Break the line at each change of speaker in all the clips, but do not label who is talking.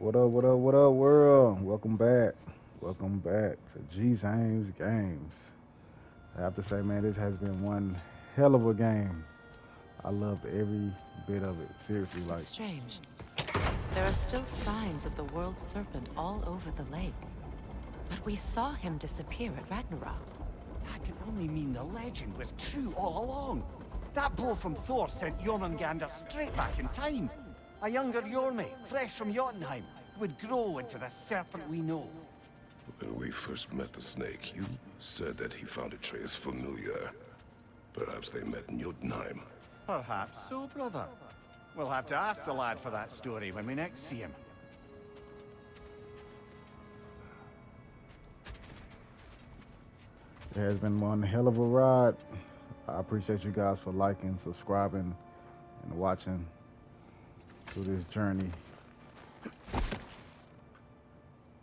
What up, what up, what up, world? Welcome back. Welcome back to G James Games. I have to say, man, this has been one hell of a game. I loved every bit of it. Seriously,
It's
like,
strange. There are still signs of the world serpent all over the lake. But we saw him disappear at Ragnarok.
That can only mean the legend was true all along. That blow from Thor sent Jormungandr straight back in time. A younger Jormi, fresh from Jotunheim, would grow into the serpent we know.
When we first met the snake, you said that he found Atreus familiar. Perhaps they met in Jotunheim.
Perhaps so, brother. We'll have to ask the lad for that story when we next see him.
it has been one hell of a ride. I appreciate you guys for liking, subscribing, and watching through this journey.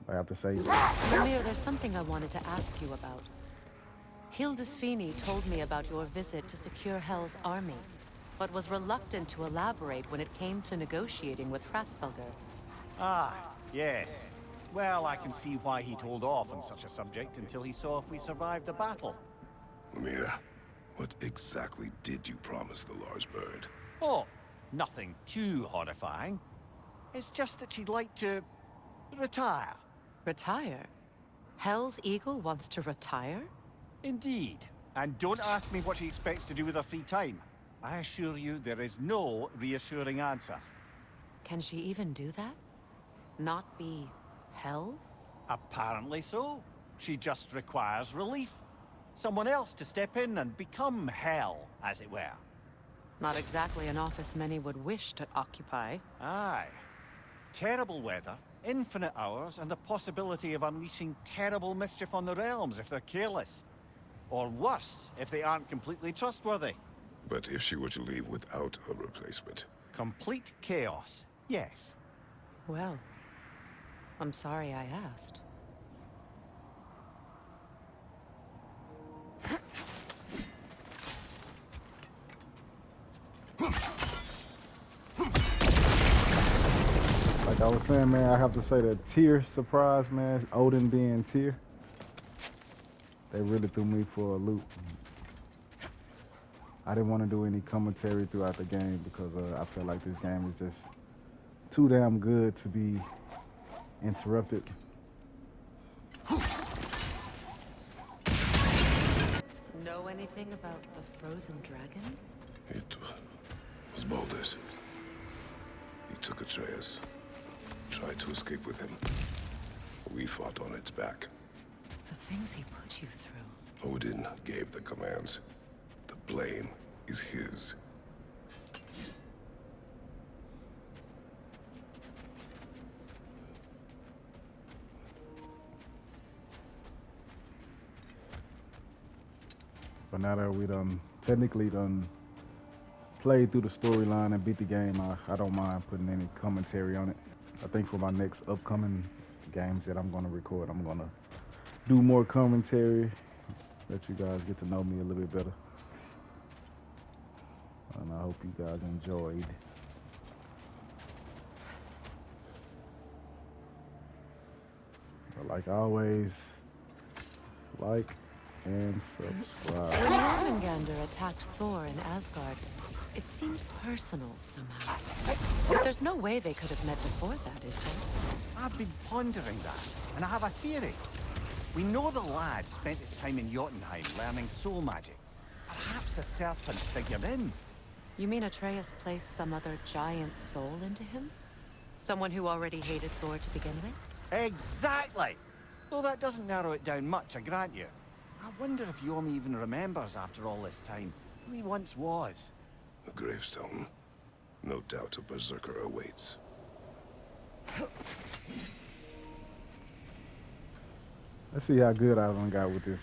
I have to say,
Ymir, there's something I wanted to ask you about. Hildisvini told me about your visit to secure Hel's army, but was reluctant to elaborate when it came to negotiating with Hrasfelger.
Ah, yes. Well, I can see why he'd hold off on such a subject until he saw if we survived the battle.
Lemire, what exactly did you promise the large bird?
Oh, nothing too horrifying. It's just that she'd like to retire.
Retire? Hel's eagle wants to retire?
Indeed. And don't ask me what she expects to do with her free time. I assure you there is no reassuring answer.
Can she even do that? Not be Hel?
Apparently so. She just requires relief. Someone else to step in and become Hel, as it were.
Not exactly an office many would wish to occupy.
Aye. Terrible weather, infinite hours, and the possibility of unleashing terrible mischief on the realms if they're careless. Or worse, if they aren't completely trustworthy.
But if she were to leave without a replacement?
Complete chaos, yes.
Well, I'm sorry I asked.
like I was saying, man, I have to say that Tyr surprise, man, Odin being Tyr, they really threw me for a loop. I didn't want to do any commentary throughout the game because I felt like this game is just too damn good to be interrupted.
Know anything about the frozen dragon?
It was Baldur's. He took Atreus, tried to escape with him. We fought on its back.
The things he put you through.
Odin gave the commands. The blame is his.
But now that we technically played through the storyline and beat the game, I don't mind putting any commentary on it. I think for my next upcoming games that I'm gonna record, I'm gonna do more commentary, let you guys get to know me a little bit better. And I hope you guys enjoyed. But like always, like and subscribe.
When Jormungandr attacked Thor in Asgard, it seemed personal somehow. But there's no way they could have met before that, is there?
I've been pondering that, and I have a theory. We know the lad spent his time in Jotunheim learning soul magic. Perhaps the serpent figured in.
You mean Atreus placed some other giant soul into him? Someone who already hated Thor to begin with?
Exactly! Though that doesn't narrow it down much, I grant you. I wonder if Yom even remembers after all this time who he once was.
A gravestone. No doubt a berserker awaits.
Let's see how good I done got with this.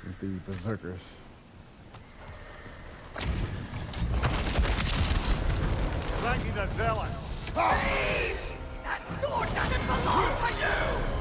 With the berserkers.
Lucky the zealot!
That sword doesn't belong to you!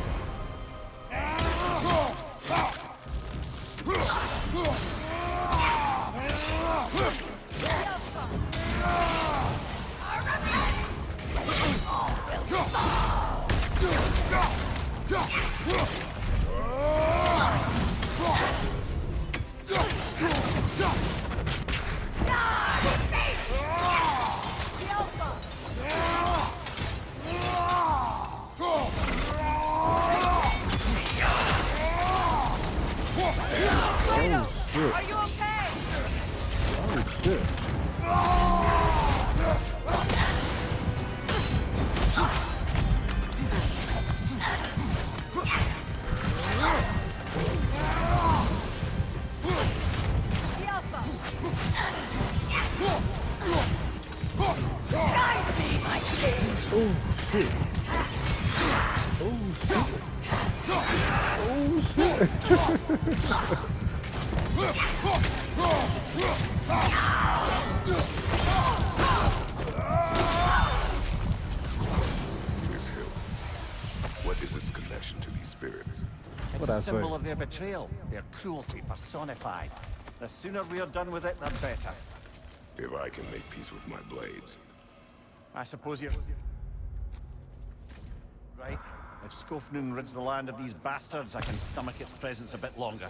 Oh shit. Oh shit. Oh shit.
This hill. What is its connection to these spirits?
It's
What'd
a
I say?
symbol of their betrayal, their cruelty personified. The sooner we're done with it, the better.
If I can make peace with my blades.
I suppose you're... right. If Skofnung rids the land of these bastards, I can stomach its presence a bit longer.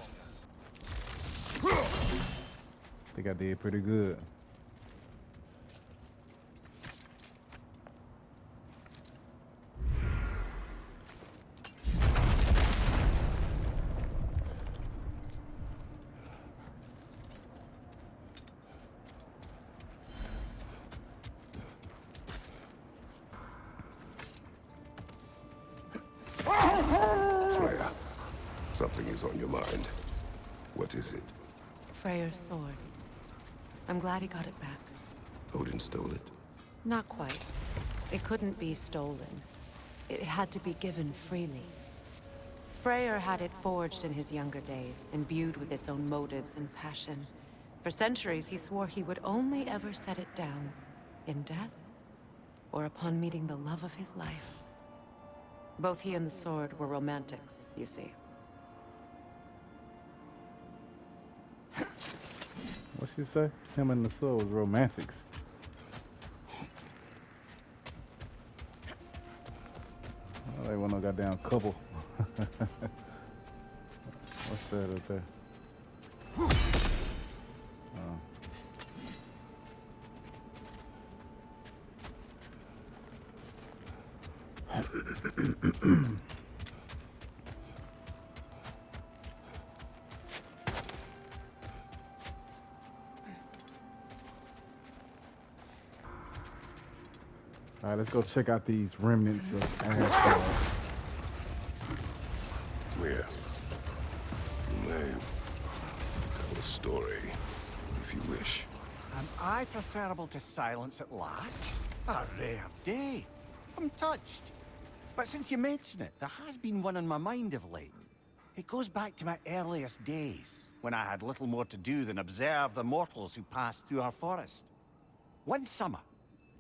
I think I did pretty good.
Freya, something is on your mind. What is it?
Freyr's sword. I'm glad he got it back.
Odin stole it?
Not quite. It couldn't be stolen. It had to be given freely. Freyr had it forged in his younger days, imbued with its own motives and passion. For centuries, he swore he would only ever set it down in death, or upon meeting the love of his life. Both he and the sword were romantics, you see.
What'd she say? Him and the sword was romantics. Oh, they want no goddamn couple. What's that up there? All right, let's go check out these remnants of Asgard.
Where? Name. Tell a story, if you wish.
Am I preferable to silence at last? A rare day. I'm touched. But since you mention it, there has been one on my mind of late. It goes back to my earliest days, when I had little more to do than observe the mortals who passed through our forest. One summer,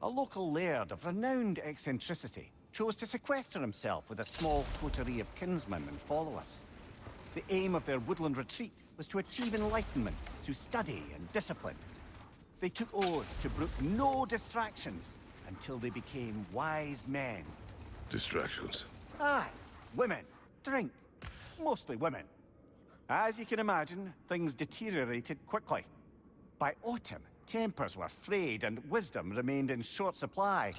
a local laird of renowned eccentricity chose to sequester himself with a small coterie of kinsmen and followers. The aim of their woodland retreat was to achieve enlightenment through study and discipline. They took oaths to brook no distractions until they became wise men.
Distractions.
Aye, women, drink, mostly women. As you can imagine, things deteriorated quickly. By autumn, tempers were frayed and wisdom remained in short supply.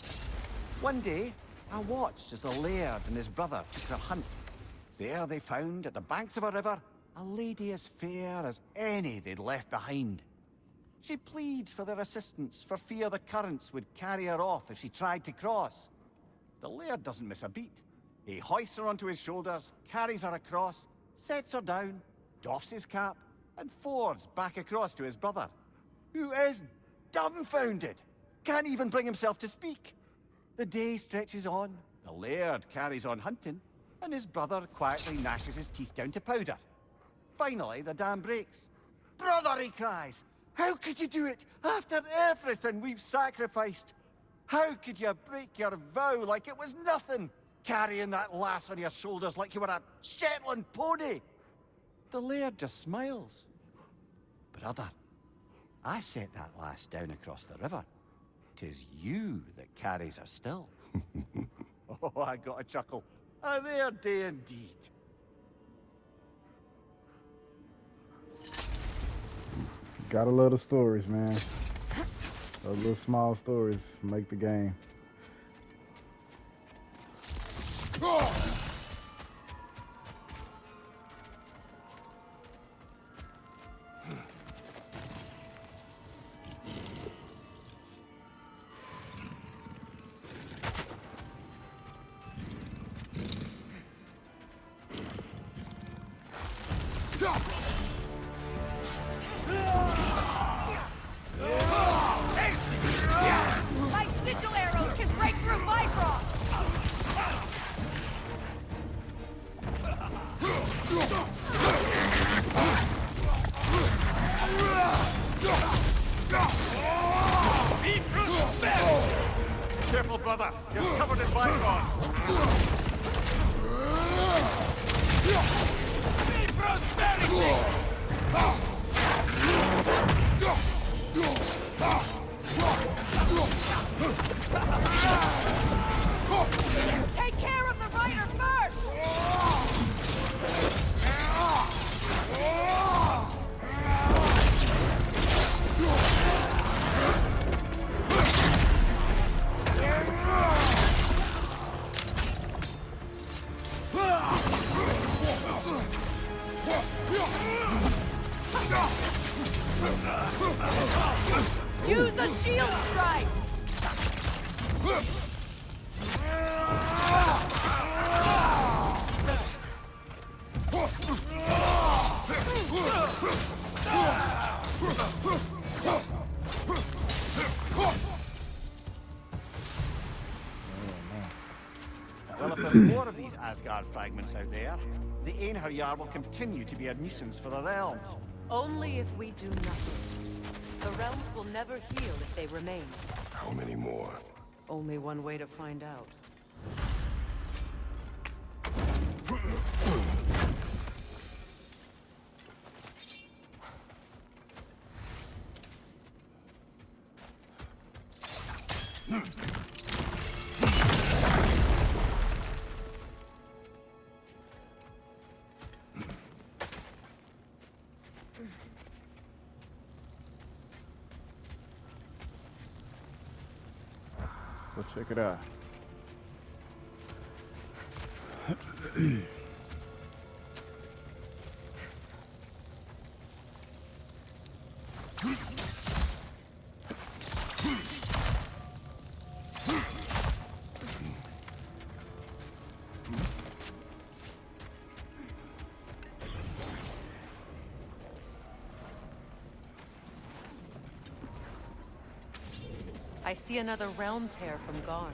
One day, I watched as the laird and his brother took their hunt. There they found, at the banks of a river, a lady as fair as any they'd left behind. She pleads for their assistance, for fear the currents would carry her off if she tried to cross. The laird doesn't miss a beat. He hoists her onto his shoulders, carries her across, sets her down, doffs his cap, and fords back across to his brother, who is dumbfounded, can't even bring himself to speak. The day stretches on, the laird carries on hunting, and his brother quietly gnashes his teeth down to powder. Finally, the dam breaks. "Brother," he cries, "how could you do it after everything we've sacrificed? How could you break your vow like it was nothing, carrying that lass on your shoulders like you were a Shetland pony?" The laird just smiles. "Brother, I set that lass down across the river. 'Tis you that carries her still." Oh, I got a chuckle. A rare day indeed.
Gotta love the stories, man. Those little small stories make the game.
My sigil arrows can break through Bifrost!
Careful, brother. You're covered in bifrost. Bifrost very
Take care of the rider first! Use a shield strike!
Well, if there's more of these Asgard fragments out there, the Einherjar will continue to be a nuisance for the realms.
Only if we do nothing. The realms will never heal if they remain.
How many more?
Only one way to find out.
So check it out.
I see another realm tear from Garn.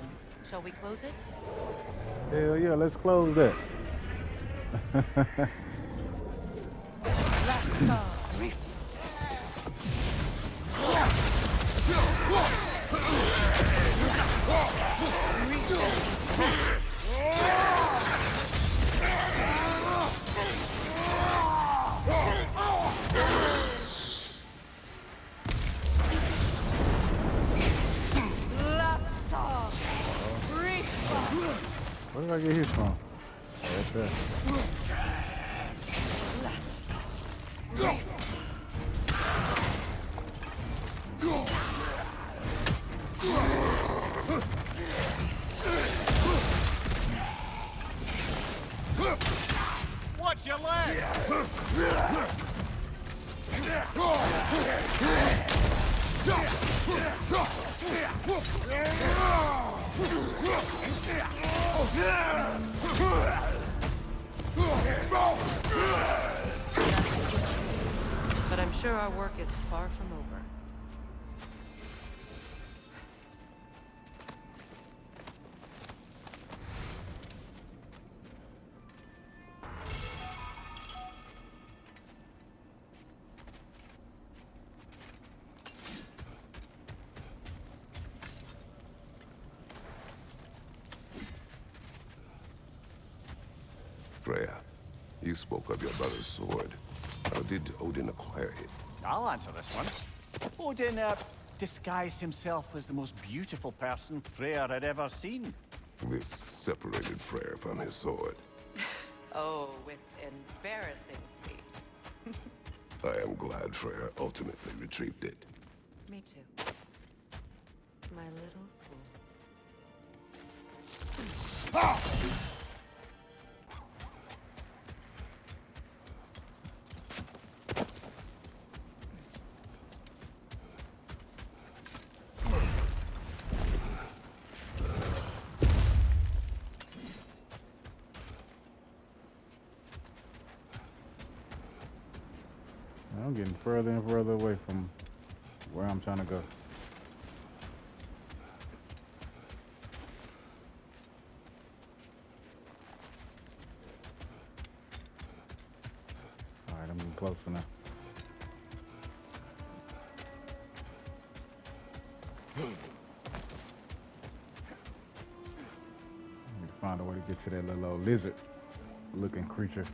Shall we close it?
Hell yeah, let's close that. Where did I get his from? Oh, right there.
Watch your leg!
But I'm sure our work is far from over.
Freya, you spoke of your brother's sword. How did Odin acquire it?
I'll answer this one. Odin, disguised himself as the most beautiful person Freyr had ever seen.
This separated Freyr from his sword.
Oh, with embarrassing speed.
I am glad Freyr ultimately retrieved it.
Me too. My little fool.
I'm getting further and further away from where I'm trying to go. All right, I'm getting closer now. find a way to get to that little old lizard-looking creature.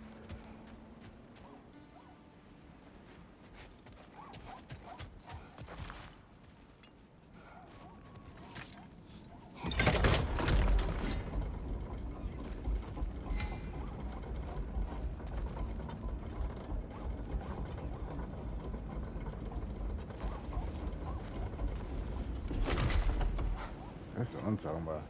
That's what I'm talking about.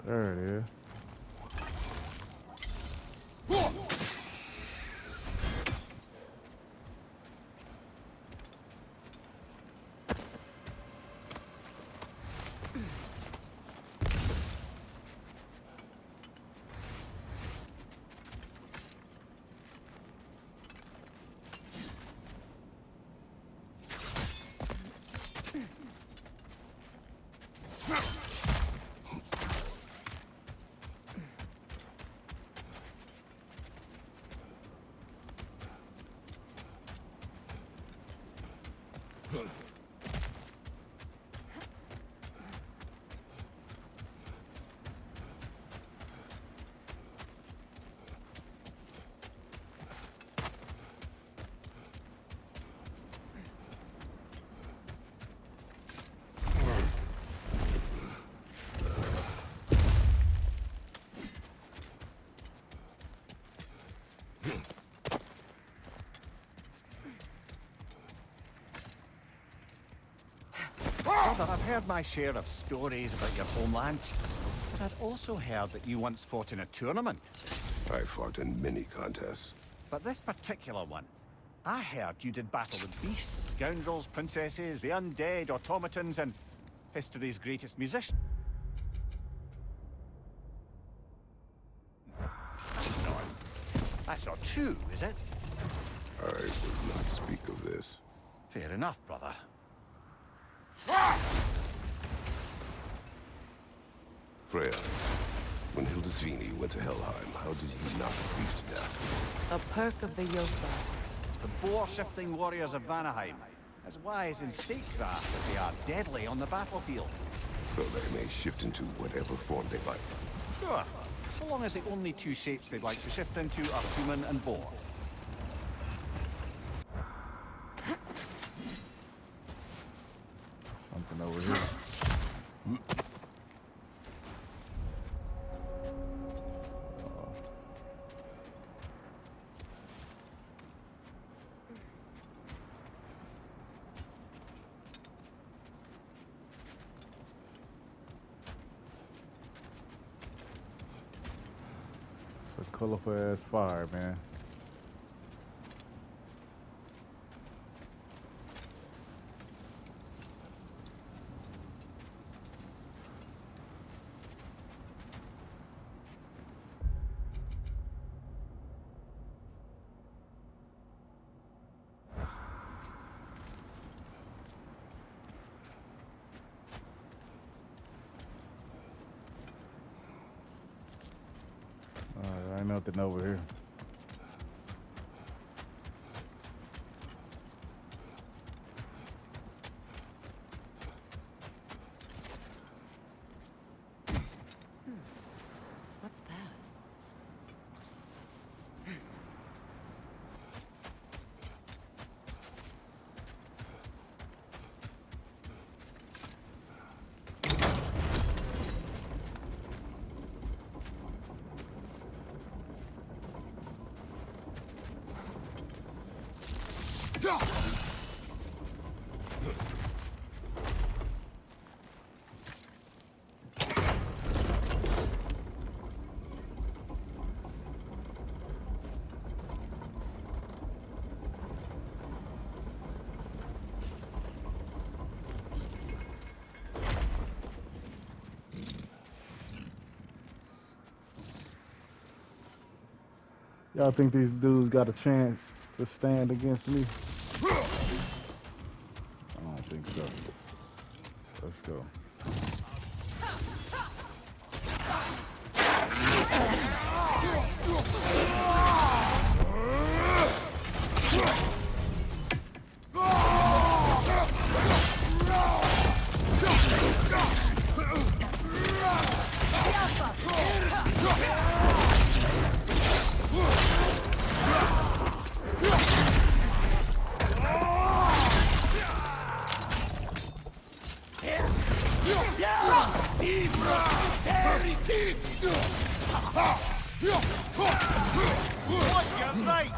There it is.
Brother, I've heard my share of stories about your homeland, but I'd also heard that you once fought in a tournament.
I fought in many contests.
But this particular one, I heard you did battle with beasts, scoundrels, princesses, the undead, automatons, and history's greatest musician. That's not true, is it?
I will not speak of this.
Fair enough, brother.
Freya, when Hildisvini went to Helheim, how did he not freeze to death?
A perk of the Yoka.
The boar-shifting warriors of Vanaheim, as wise in statecraft as they are deadly on the battlefield.
So they may shift into whatever form they like.
Sure, so long as the only two shapes they'd like to shift into are human and boar.
Something over here. It's a colorful ass fire, man. Ain't nothing over here.
What's that?
Y'all think these dudes got a chance to stand against me? I don't think so. Let's go.
You're right!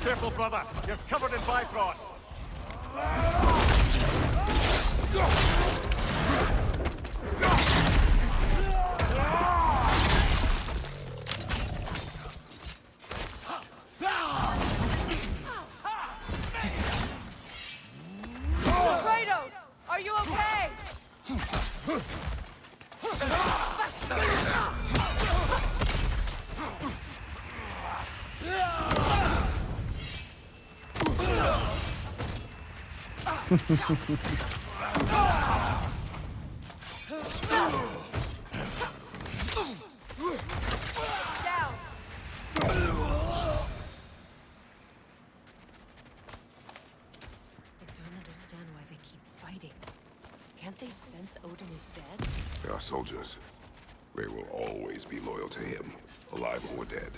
Careful, brother. You're covered in Bifrost.
Kratos! Are you okay? Down!
I don't understand why they keep fighting. Can't they sense Odin is dead?
They are soldiers. They will always be loyal to him, alive or dead.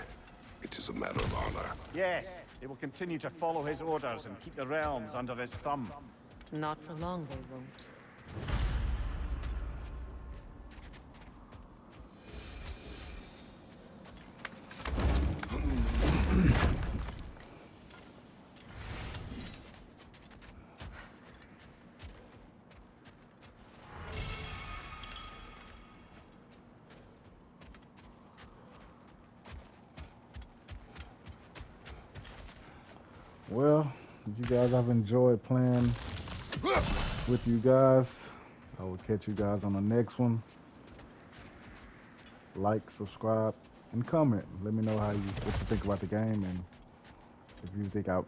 It is a matter of honor.
Yes, they will continue to follow his orders and keep the realms under his thumb.
Not for long, they won't.
Well, you guys, I've enjoyed playing with you guys. I will catch you guys on the next one. Like, subscribe, and comment. Let me know what you think about the game, and if you think I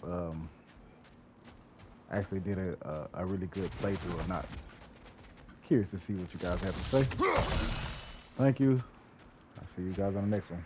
actually did a really good playthrough or not. Curious to see what you guys have to say. Thank you. I'll see you guys on the next one.